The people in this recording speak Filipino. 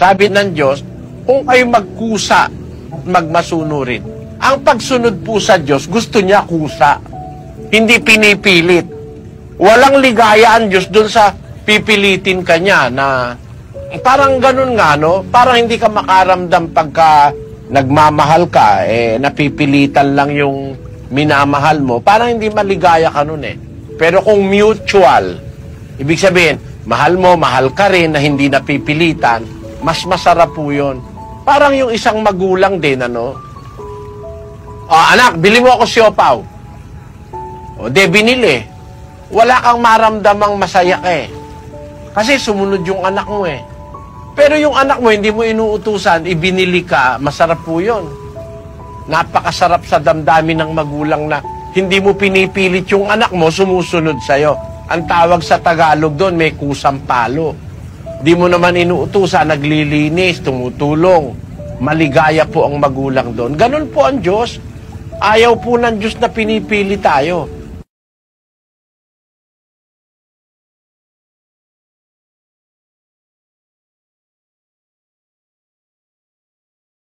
Sabi ng Diyos, kung kayo magkusa, magmasunurin. Ang pagsunod po sa Diyos, gusto niya kusa. Hindi pinipilit. Walang ligaya ang Diyos dun sa pipilitin ka niya na parang ganun nga, no? Parang hindi ka makaramdam pagka nagmamahal ka, napipilitan lang yung minamahal mo. Parang hindi maligaya ka nun eh. Pero kung mutual, ibig sabihin, mahal mo, mahal ka rin na hindi napipilitan, mas masarap po yun. Parang yung isang magulang din, ano? Anak, bili mo ako siopaw. Binili. Wala kang maramdamang masaya ka eh. Kasi sumunod yung anak mo eh. Pero yung anak mo, hindi mo inuutusan, ibinili ka, masarap po yun. Napakasarap sa damdamin ng magulang na hindi mo pinipilit yung anak mo, sumusunod sa'yo. Ang tawag sa Tagalog doon, may kusang palo. Di mo naman inuutusan, naglilinis, tumutulong. Maligaya po ang magulang doon. Ganun po ang Diyos. Ayaw po ng Diyos na pinipili tayo.